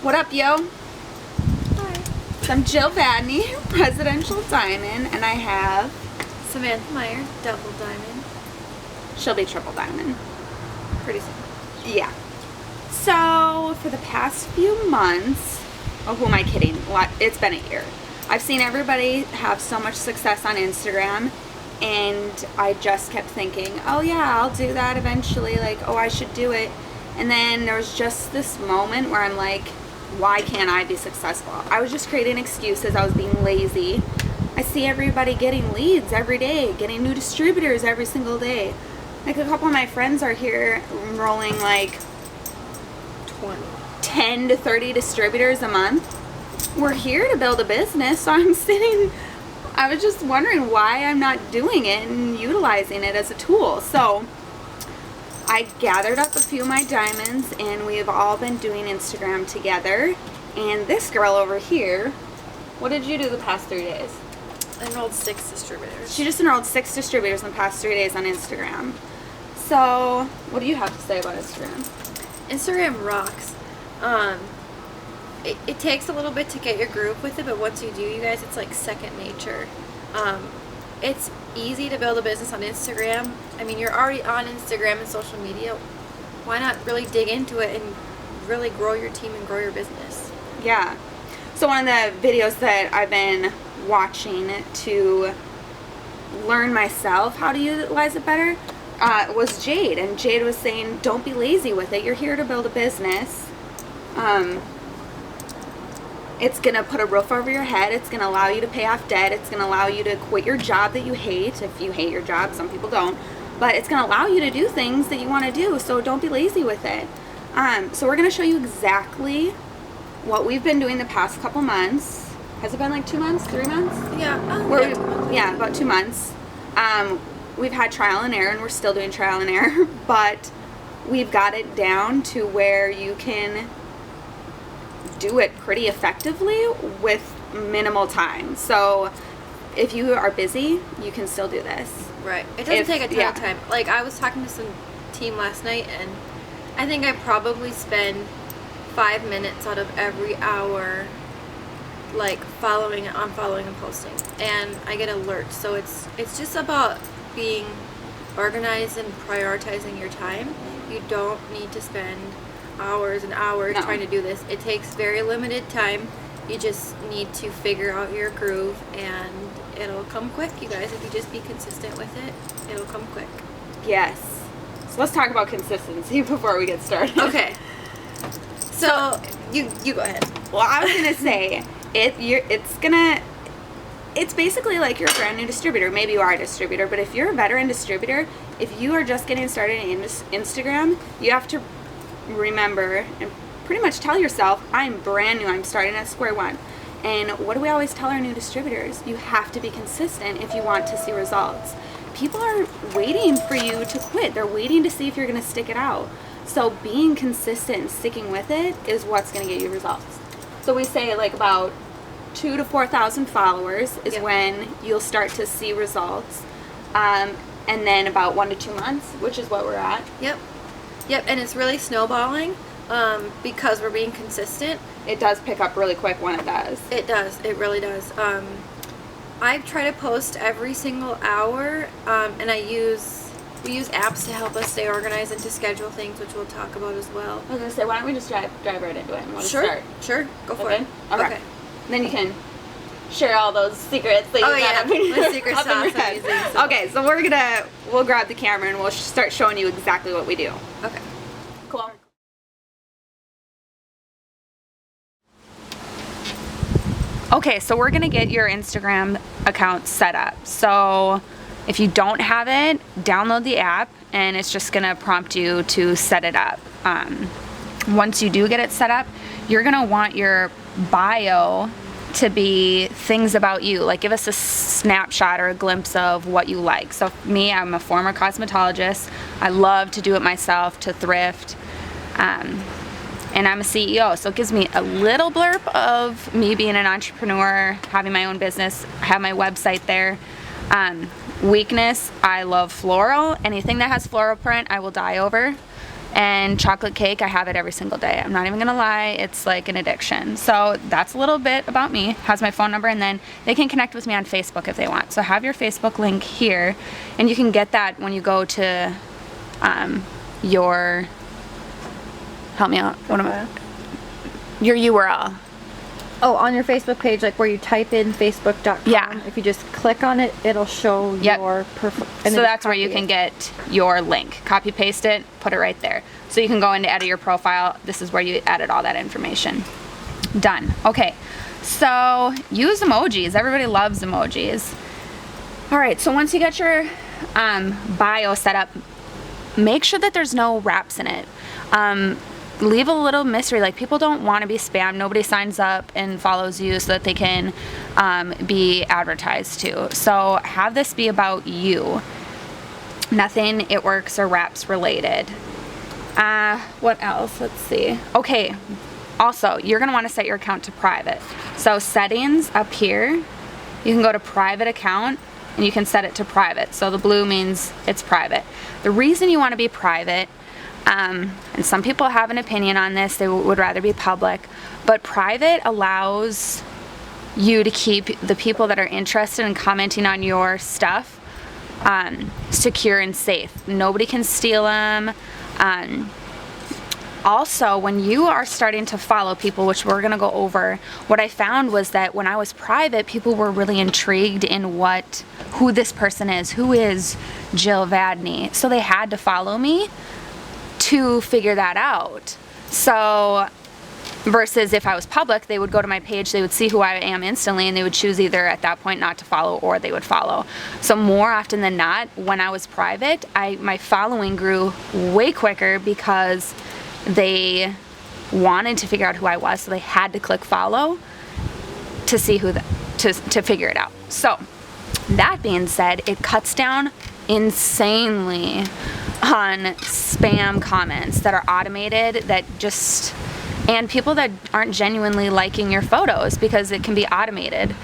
What up, yo? Hi. So I'm Jill Vadney, Presidential Diamond, and I have... Samantha Meyer, double diamond. She'll be triple diamond. Pretty soon. Yeah. So, for the past few months... Oh, who am I kidding? It's been a year. I've seen everybody have so much success on Instagram, and I just kept thinking, oh yeah, I'll do that eventually. Like, oh, I should do it. And then there was just this moment where I'm like, why can't I be successful? I was just creating excuses. I was being lazy. I see everybody getting leads every day, getting new distributors every single day. Like, a couple of my friends are here enrolling like 10 to 30 distributors a month. We're here to build a business, so I was just wondering why I'm not doing it and utilizing it as a tool. So I gathered up a few of my diamonds, and we've all been doing Instagram together. And this girl over here, what did you do the past 3 days? I enrolled 6 distributors. She just enrolled 6 distributors in the past 3 days on Instagram. So what do you have to say about Instagram? Instagram rocks. It takes a little bit to get your groove with it, but once you do, you guys, it's like second nature. It's easy to build a business on Instagram. I mean, you're already on Instagram and social media. Why not really dig into it and really grow your team and grow your business? Yeah. So one of the videos that I've been watching to learn myself how to utilize it better was Jade. And Jade was saying, don't be lazy with it. You're here to build a business. It's going to put a roof over your head. It's going to allow you to pay off debt. It's going to allow you to quit your job that you hate, if you hate your job. Some people don't. But it's going to allow you to do things that you want to do, so don't be lazy with it. So we're going to show you exactly what we've been doing the past couple months. Has it been like 2 months, 3 months? Yeah. About 2 months. We've had trial and error, and we're still doing trial and error, but we've got it down to where you can do it pretty effectively with minimal time. So if you are busy, you can still do this. Right. It doesn't take a ton of time. Like, I was talking to some team last night, and I think I probably spend 5 minutes out of every hour like following and unfollowing and posting, and I get alerts. So it's just about being organized and prioritizing your time. You don't need to spend hours and hours trying to do this. It takes very limited time. You just need to figure out your groove, and it'll come quick, you guys. If you just be consistent with it, it'll come quick. Yes. So let's talk about consistency before we get started. Okay. So you go ahead. Well, I was gonna say it's basically like you're a brand new distributor. Maybe you are a distributor, but if you're a veteran distributor, if you are just getting started in Instagram, you have to remember and pretty much tell yourself, I'm brand new, I'm starting at square one. And what do we always tell our new distributors? You have to be consistent if you want to see results. People are waiting for you to quit. They're waiting to see if you're going to stick it out. So being consistent and sticking with it is what's going to get you results. So we say like about 2,000 to 4,000 followers is when you'll start to see results. And then about 1 to 2 months, which is what we're at. Yep, and it's really snowballing because we're being consistent. It does pick up really quick when it does. It does. It really does. I try to post every single hour, and we use apps to help us stay organized and to schedule things, which we'll talk about as well. I was going to say, why don't we just drive right into it and want to start? Sure. Go for it. Okay. Then you can share all those secrets that you got up in my secret up sauce in your head. I'm using, so. Okay, so we'll grab the camera and we'll start showing you exactly what we do. Okay. Cool. Okay, so we're gonna get your Instagram account set up. So if you don't have it, download the app, and it's just gonna prompt you to set it up. Once you do get it set up, you're gonna want your bio to be things about you. Like, give us a snapshot or a glimpse of what you like. So for me, I'm a former cosmetologist. I love to do it myself, to thrift. And I'm a CEO, so it gives me a little blurb of me being an entrepreneur, having my own business, I have my website there. Weakness, I love floral. Anything that has floral print, I will dye over. And chocolate cake, I have it every single day. I'm not even gonna lie, it's like an addiction. So that's a little bit about me. Has my phone number, and then they can connect with me on Facebook if they want. So I have your Facebook link here, and you can get that when you go to your, help me out, what am I, your URL. Oh, on your Facebook page, like where you type in facebook.com. Yeah. If you just click on it, it'll show your So that's where you can get your link. Copy paste it, put it right there. So you can go in to edit your profile. This is where you edit all that information. Done. Okay. So use emojis. Everybody loves emojis. All right. So once you get your bio set up, make sure that there's no wraps in it. Leave a little mystery. Like, people don't want to be spammed. Nobody signs up and follows you so that they can be advertised to. So have this be about you. Nothing It Works or wraps related. What else? Let's see. Okay. Also, you're going to want to set your account to private. So settings up here, you can go to private account and you can set it to private. So the blue means it's private. The reason you want to be private, and some people have an opinion on this, they would rather be public, but private allows you to keep the people that are interested in commenting on your stuff secure and safe. Nobody can steal them. Also, when you are starting to follow people, which we're going to go over, what I found was that when I was private, people were really intrigued in who this person is. Who is Jill Vadney? So they had to follow me to figure that out. So versus if I was public, they would go to my page, they would see who I am instantly, and they would choose either at that point not to follow or they would follow. So more often than not, when I was private, my following grew way quicker because they wanted to figure out who I was, so they had to click follow to see to figure it out. So that being said, it cuts down insanely on spam comments that are automated, and people that aren't genuinely liking your photos, because it can be automated.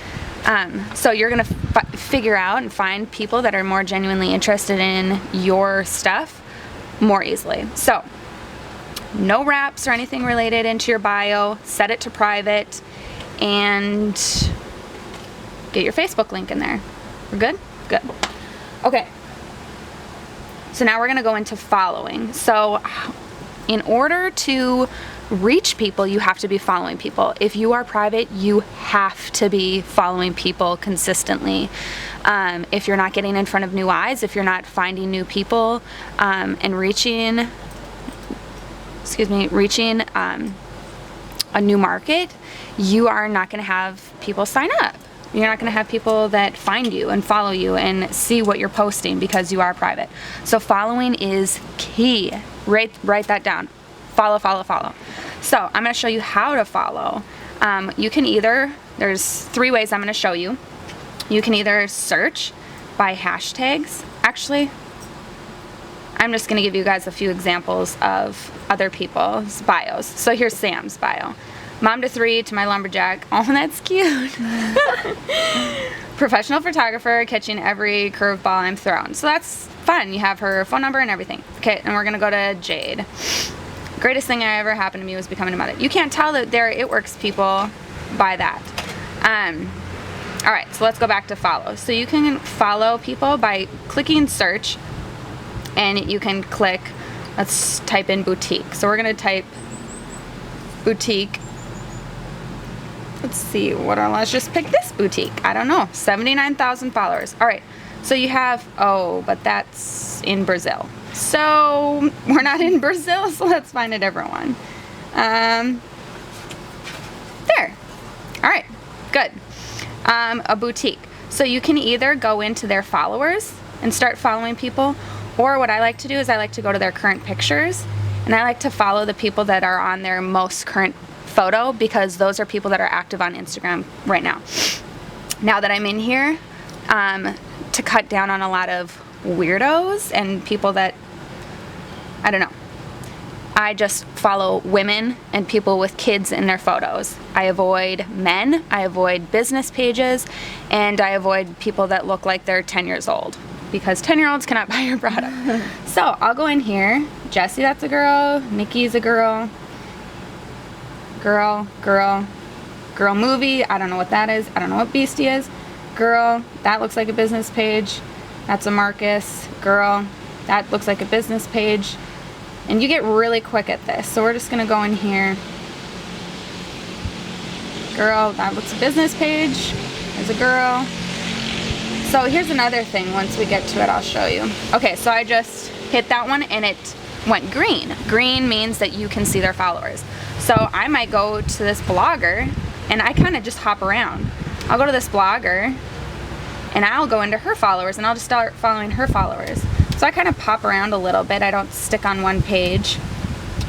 So you're gonna figure out and find people that are more genuinely interested in your stuff more easily. So no wraps or anything related into your bio. Set it to private and get your Facebook link in there. We're good? Good. Okay. So now we're going to go into following. So in order to reach people, you have to be following people. If you are private, you have to be following people consistently. If you're not getting in front of new eyes, if you're not finding new people and reaching a new market, you are not going to have people sign up. You're not going to have people that find you and follow you and see what you're posting because you are private. So following is key. Write that down. Follow, follow, follow. So I'm going to show you how to follow. You can there's 3 ways I'm going to show you. You can either search by hashtags. Actually, I'm just going to give you guys a few examples of other people's bios. So here's Sam's bio. Mom to 3 to my lumberjack. Oh, that's cute. Professional photographer, catching every curveball I'm thrown. So that's fun. You have her phone number and everything. Okay, and we're going to go to Jade. Greatest thing that ever happened to me was becoming a mother. You can't tell that they're It Works people by that. All right, so let's go back to follow. So you can follow people by clicking search, and you can click, let's type in boutique. So we're going to type boutique. Let's see, let's just pick this boutique. I don't know, 79,000 followers. All right, so you have, but that's in Brazil. So we're not in Brazil, so let's find a different one. There. All right, good. A boutique. So you can either go into their followers and start following people, or what I like to do is I like to go to their current pictures, and I like to follow the people that are on their most current photo, because those are people that are active on Instagram right now. Now that I'm in here, to cut down on a lot of weirdos and people that, I don't know, I just follow women and people with kids in their photos. I avoid men, I avoid business pages, and I avoid people that look like they're 10 years old, because 10-year-olds cannot buy your product. So I'll go in here. Jessie, that's a girl. Nikki's a girl. Girl movie. I don't know what that is. I don't know what Beastie is. Girl, that looks like a business page. That's a Marcus. Girl, that looks like a business page. And you get really quick at this. So we're just gonna go in here. Girl, that looks a business page. There's a girl. So here's another thing. Once we get to it, I'll show you. Okay, so I just hit that one and it went green. Green means that you can see their followers. So I might go to this blogger and I kind of just hop around. I'll go to this blogger and I'll go into her followers and I'll just start following her followers. So I kind of pop around a little bit. I don't stick on one page.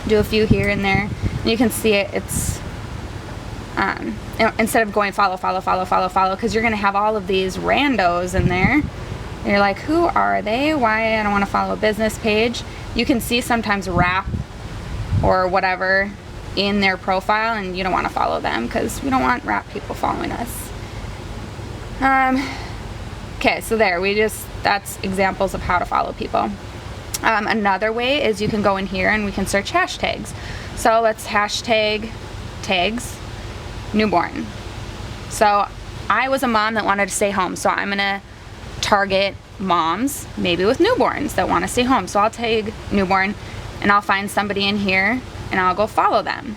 Do a few here and there. And you can see it's instead of going follow, because you're gonna have all of these randos in there. And you're like, who are they? Why I don't want to follow a business page. You can see sometimes rap or whatever in their profile, and you don't want to follow them because we don't want rap people following us. Okay, so there, that's examples of how to follow people. Another way is you can go in here and we can search hashtags. So let's hashtag tags newborn. So I was a mom that wanted to stay home, so I'm gonna target moms maybe with newborns that want to stay home. So I'll tag newborn and I'll find somebody in here and I'll go follow them.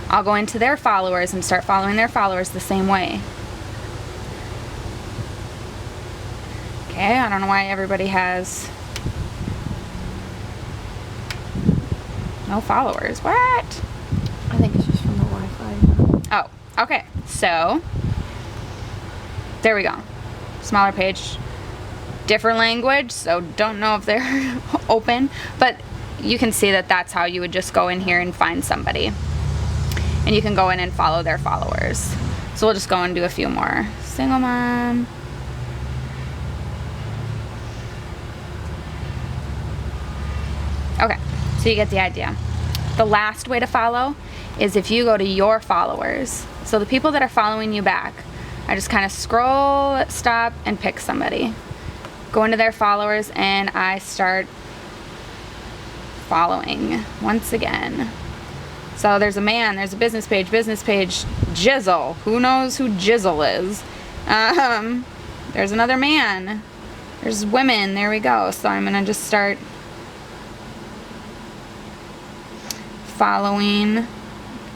I'll go into their followers and start following their followers the same way. Okay, I don't know why everybody has no followers. What? I think it's just from the Wi-Fi. Oh, okay. So, there we go. Smaller page. Different language, so don't know if they're open. But you can see that that's how you would just go in here and find somebody. And you can go in and follow their followers. So we'll just go and do a few more. Single mom. Okay, so you get the idea. The last way to follow is if you go to your followers. So the people that are following you back, I just kind of scroll, stop, and pick somebody. Go into their followers and I start following once again. So there's a man, there's a business page, Jizzle. Who knows who Jizzle is? There's another man. There's women, there we go. So I'm gonna just start following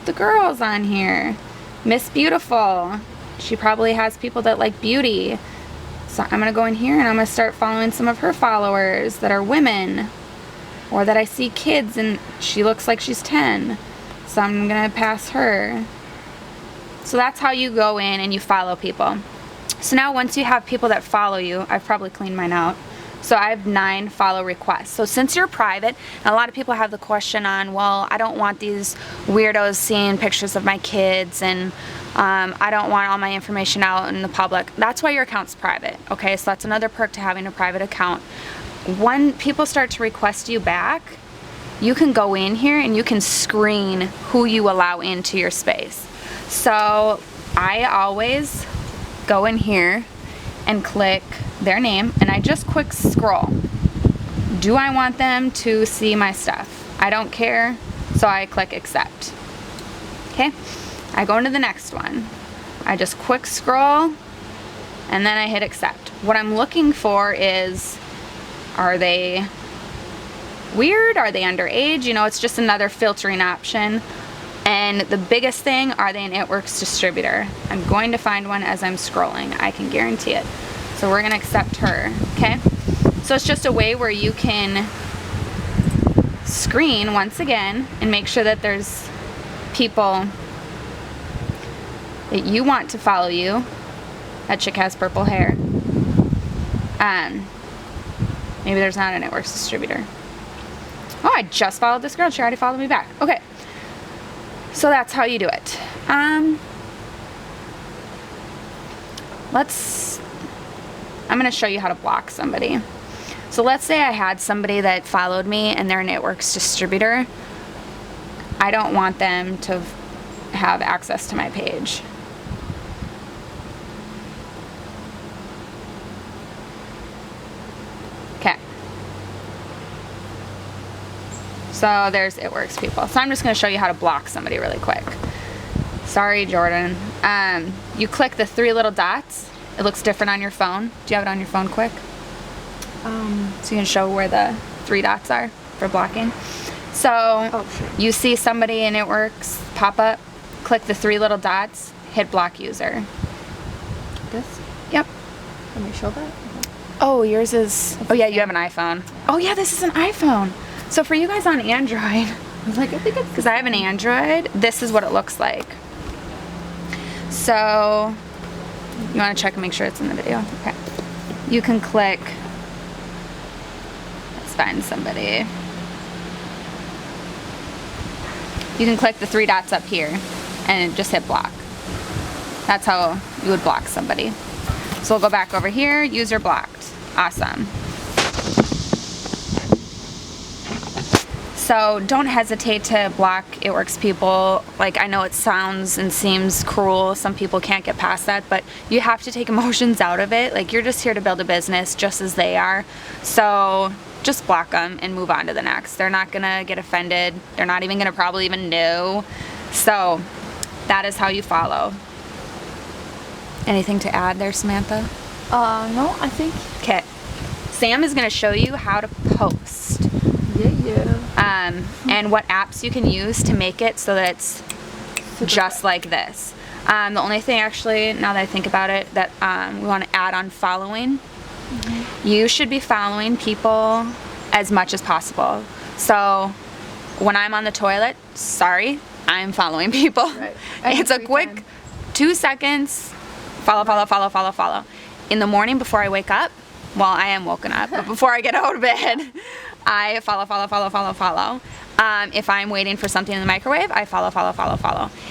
the girls on here. Miss Beautiful. She probably has people that like beauty. So I'm gonna go in here and I'm gonna start following some of her followers that are women, or that I see kids and she looks like she's 10. So I'm gonna pass her. So that's how you go in and you follow people. So now once you have people that follow you, I've probably cleaned mine out. So I have 9 follow requests. So since you're private, and a lot of people have the question on, well, I don't want these weirdos seeing pictures of my kids, and I don't want all my information out in the public. That's why your account's private, okay? So that's another perk to having a private account. When people start to request you back, you can go in here and you can screen who you allow into your space. So I always go in here and click their name and I just quick scroll. Do I want them to see my stuff? I don't care, so I click accept. Okay, I go into the next one. I just quick scroll and then I hit accept. What I'm looking for is, are they weird? Are they underage? You know, it's just another filtering option. And the biggest thing, are they an It Works distributor? I'm going to find one as I'm scrolling. I can guarantee it. So we're gonna accept her, okay? So it's just a way where you can screen once again and make sure that there's people that you want to follow you. That chick has purple hair. Maybe there's not an It Works distributor. Oh, I just followed this girl. She already followed me back. Okay. So that's how you do it. I'm going to show you how to block somebody. So let's say I had somebody that followed me and they're an It Works distributor. I don't want them to have access to my page. Okay. So there's It Works people. So I'm just going to show you how to block somebody really quick. Sorry, Jordan. You click the 3 little dots. It looks different on your phone. Do you have it on your phone quick? So you can show where the 3 dots are for blocking. So you see somebody in It Works pop up, click the 3 little dots, hit block user. This? Yep. Let me show that. Oh, yours is, oh yeah, you have an iPhone. Oh yeah, this is an iPhone. So for you guys on Android, I was like, I think it's because I have an Android, this is what it looks like. So you want to check and make sure it's in the video. Okay. You can click, let's find somebody. You can click the 3 dots up here and just hit block. That's how you would block somebody. So we'll go back over here, user blocked. Awesome. So don't hesitate to block It Works people. Like, I know it sounds and seems cruel. Some people can't get past that, but you have to take emotions out of it. Like, you're just here to build a business just as they are. So just block them and move on to the next. They're not gonna get offended. They're not even gonna probably even know. So that is how you follow. Anything to add there, Samantha? No, I think. Okay. Sam is gonna show you how to post. And what apps you can use to make it so that it's just like this. The only thing actually, now that I think about it, that we want to add on following. You should be following people as much as possible. So when I'm on the toilet, sorry, I'm following people. Right. It's a quick 2 seconds, follow. In the morning before I wake up, well, I am woken up, but before I get out of bed, I follow. If I'm waiting for something in the microwave, I follow.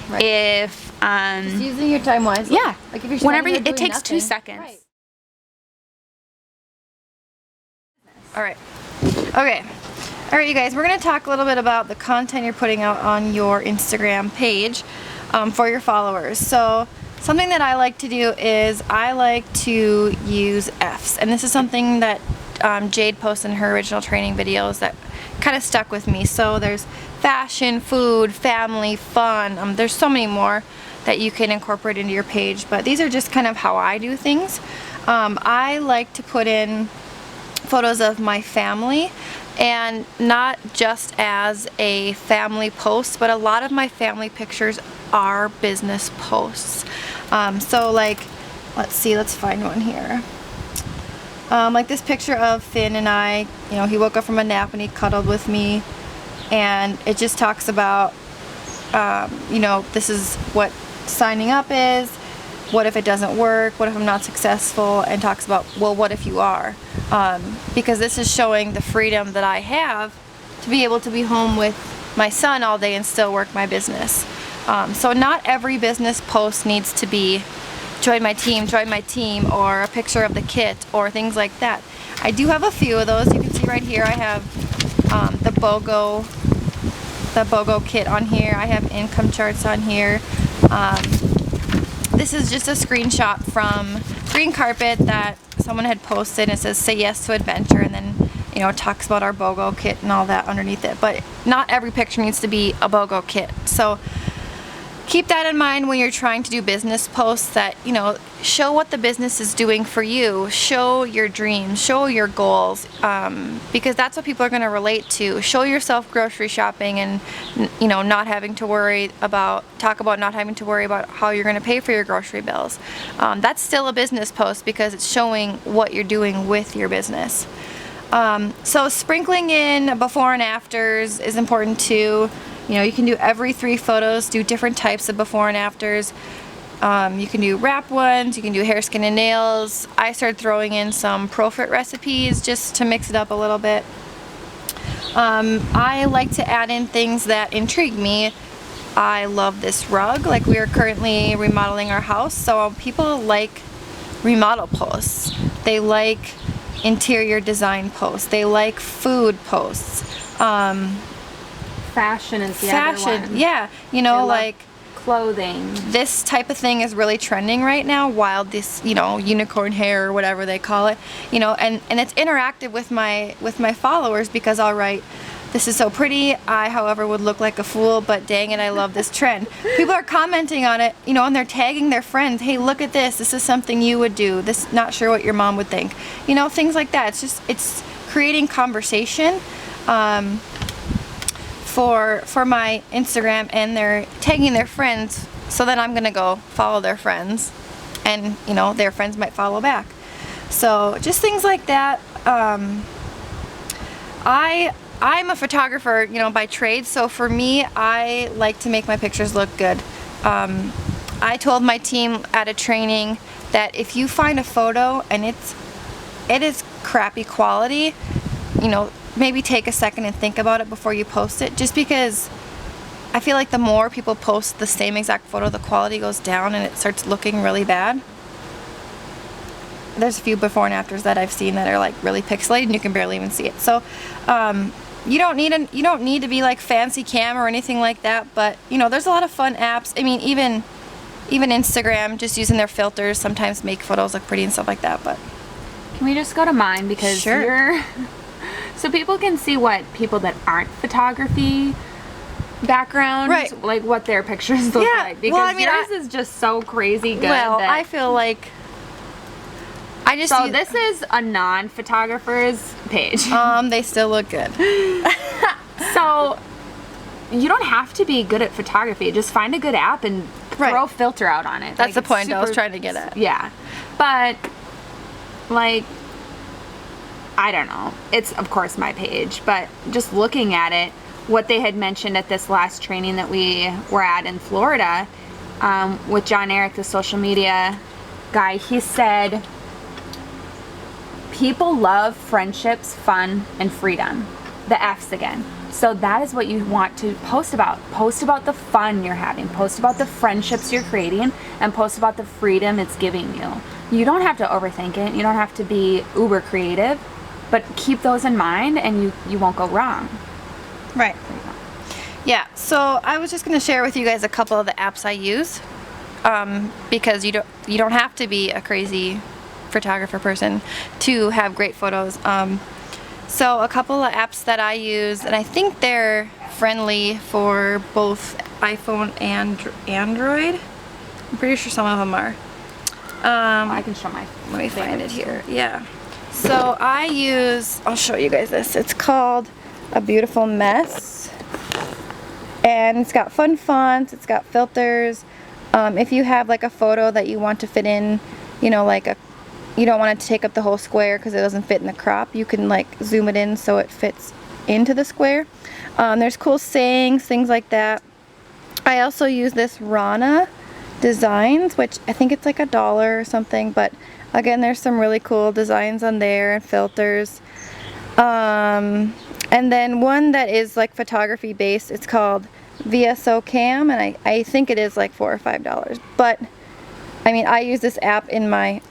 Right. If Just using your time wisely. yeah, Like if you're whenever standing there it doing takes 2 nothing. seconds. Right. Alright. Okay. Alright, you guys, we're going to talk a little bit about the content you're putting out on your Instagram page for your followers. So something that I like to do is I like to use Fs. And this is something that Jade posts in her original training videos that kind of stuck with me. So there's fashion, food, family, fun. There's so many more that you can incorporate into your page, but these are just kind of how I do things. I like to put in photos of my family, and not just as a family post, but a lot of my family pictures are business posts. So like, let's find one here. Like this picture of Finn and I, you know, he woke up from a nap and he cuddled with me, and it just talks about, you know, this is what signing up is, what if it doesn't work, what if I'm not successful, and talks about, well, what if you are? Because this is showing the freedom that I have to be able to be home with my son all day and still work my business. So not every business post needs to be join my team, or a picture of the kit, or things like that. I do have a few of those. You can see right here I have the BOGO kit on here. I have income charts on here. This is just a screenshot from Green Carpet that someone had posted. It says say yes to adventure, and then, you know, it talks about our BOGO kit and all that underneath it. But not every picture needs to be a BOGO kit. So keep that in mind when you're trying to do business posts, that, you know, show what the business is doing for you, show your dreams, show your goals, because that's what people are going to relate to. Show yourself grocery shopping and, you know, not having to worry about how you're going to pay for your grocery bills. That's still a business post because it's showing what you're doing with your business. So sprinkling in before and afters is important too. You know, you can do every 3 photos, do different types of before and afters. You can do wrap ones, you can do hair, skin, and nails. I started throwing in some ProFit recipes just to mix it up a little bit. I like to add in things that intrigue me. I love this rug. Like, we are currently remodeling our house, so people like remodel posts. They like interior design posts. They like food posts. Fashion is the other one. Yeah, you know, like clothing. This type of thing is really trending right now. Wild, this, you know, unicorn hair or whatever they call it, you know, and it's interactive with my followers, because I'll write This is so pretty. I, however, would look like a fool, but dang it, I love this trend. People are commenting on it, you know, and they're tagging their friends. Hey, look at this. This is something you would do. This, not sure what your mom would think. You know, things like that. It's creating conversation for my Instagram, and they're tagging their friends. So then I'm gonna go follow their friends, and you know, their friends might follow back. So just things like that. I'm a photographer, you know, by trade, so for me, I like to make my pictures look good. I told my team at a training that if you find a photo and it is crappy quality, you know, maybe take a second and think about it before you post it, just because I feel like the more people post the same exact photo, the quality goes down and it starts looking really bad. There's a few before and afters that I've seen that are like really pixelated and you can barely even see it. So you don't need to be like fancy cam or anything like that, but you know, there's a lot of fun apps. I mean, even Instagram, just using their filters sometimes make photos look pretty and stuff like that. But can we just go to mine, because sure. So people can see what people that aren't photography background, right, like what their pictures look like, because well, I mean, yours is just so crazy good. Well, I feel like this is a non-photographer's page. They still look good. So you don't have to be good at photography. Just find a good app and throw a filter out on it. That's like, the point I was trying to get at. Yeah. But like, I don't know. It's of course my page, but just looking at it, what they had mentioned at this last training that we were at in Florida, with John Eric, the social media guy, he said, people love friendships, fun, and freedom. The F's again. So that is what you want to post about. Post about the fun you're having. Post about the friendships you're creating, and post about the freedom it's giving you. You don't have to overthink it. You don't have to be uber creative, but keep those in mind and you won't go wrong. Right. Yeah, so I was just going to share with you guys a couple of the apps I use, because you don't have to be a crazy photographer person to have great photos. So a couple of apps that I use, and I think they're friendly for both iPhone and Android. I'm pretty sure some of them are. I can show my. Let me find it here. Yeah. So I'll show you guys this. It's called A Beautiful Mess. And it's got fun fonts, it's got filters. If you have like a photo that you want to fit in, you know, like you don't want it to take up the whole square because it doesn't fit in the crop, you can like zoom it in so it fits into the square. There's cool sayings, things like that. I also use this Rana Designs, which I think it's like $1 or something, but again, there's some really cool designs on there and filters. And then one that is like photography based, it's called VSO Cam, and I think it is like $4 or $5. But I mean, I use this app in my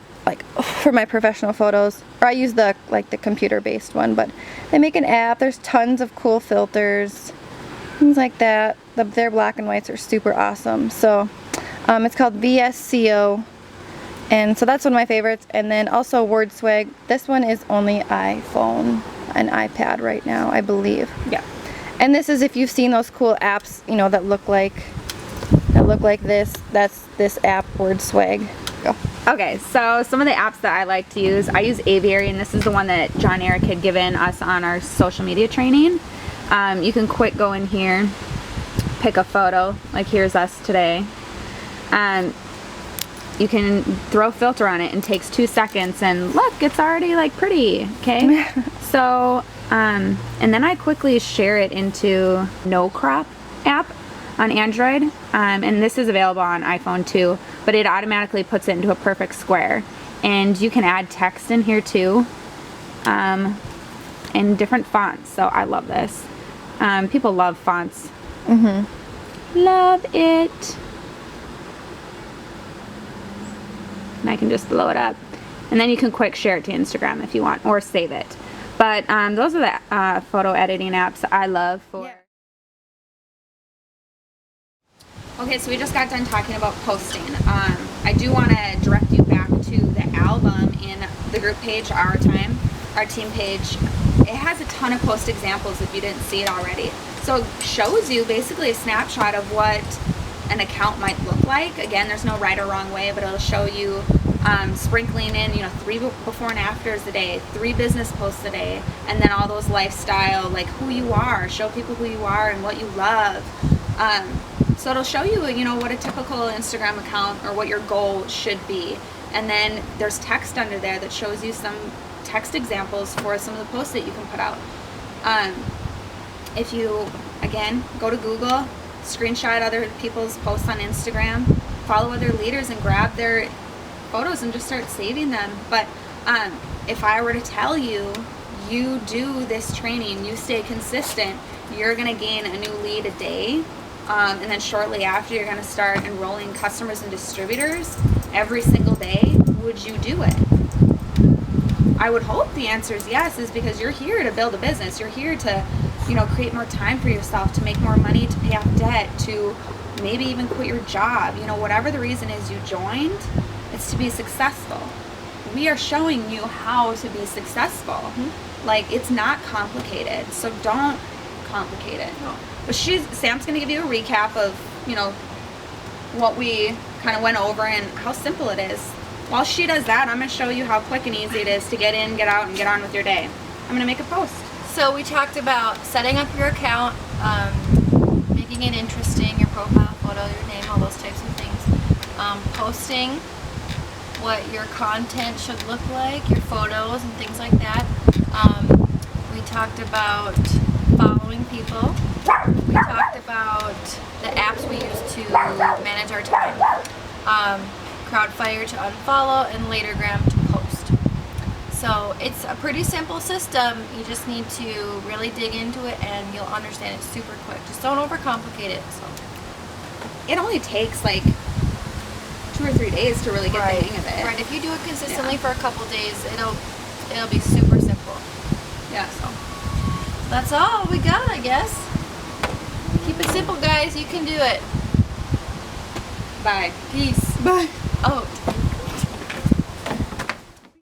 for my professional photos, or I use the computer based one, but they make an app. There's tons of cool filters, things like that. Their black and whites are super awesome. So it's called VSCO, and so that's one of my favorites. And then also WordSwag. This one is only iPhone and iPad right now, I believe. Yeah. And this is, if you've seen those cool apps, you know, that look like this. That's this app, WordSwag. Go. Okay, so some of the apps that I like to use, I use Aviary, and this is the one that John Eric had given us on our social media training. You can quick go in here, pick a photo, like here's us today. You can throw a filter on it and it takes 2 seconds, and look, it's already like pretty, okay? So, and then I quickly share it into No Crop app on Android, and this is available on iPhone too, but it automatically puts it into a perfect square. And you can add text in here too, in different fonts, so I love this. People love fonts. Love it. And I can just blow it up, and then you can quick share it to Instagram if you want, or save it. But those are the photo editing apps I love for. Yeah. Okay, so we just got done talking about posting. I do want to direct you back to the album in the group page, our team page. it has a ton of post examples if you didn't see it already. So it shows you basically a snapshot of what an account might look like. Again, there's no right or wrong way, but it'll show you sprinkling in, 3 before and afters a day, 3 business posts a day, and then all those lifestyle, like who you are, show people who you are and what you love. So it'll show you, what a typical Instagram account or what your goal should be. And then there's text under there that shows you some text examples for some of the posts that you can put out. If you, again, go to Google, screenshot other people's posts on Instagram, follow other leaders and grab their photos and just start saving them. But if I were to tell you, you do this training, you stay consistent, you're going to gain a new lead a day. And then shortly after, you're going to start enrolling customers and distributors every single day. Would you do it? I would hope the answer is yes, is because you're here to build a business. You're here to, create more time for yourself, to make more money, to pay off debt, to maybe even quit your job. Whatever the reason is you joined, it's to be successful. We are showing you how to be successful. Mm-hmm. Like, it's not complicated, so don't complicate it. No. But Sam's going to give you a recap of, what we kind of went over and how simple it is. While she does that, I'm going to show you how quick and easy it is to get in, get out, and get on with your day. I'm going to make a post. So we talked about setting up your account, making it interesting, your profile photo, your name, all those types of things. Posting what your content should look like, your photos and things like that. We talked about following people. We talked about the apps we use to manage our time. Crowdfire to unfollow and Latergram to post. So it's a pretty simple system. You just need to really dig into it and you'll understand it super quick. Just don't overcomplicate it. So it only takes like 2 or 3 days to really get the hang of it. Right. If you do it consistently for a couple days, it'll be super simple. Yeah. So that's all we got, I guess. Keep it simple, guys. You can do it. Bye. Peace. Bye. Out.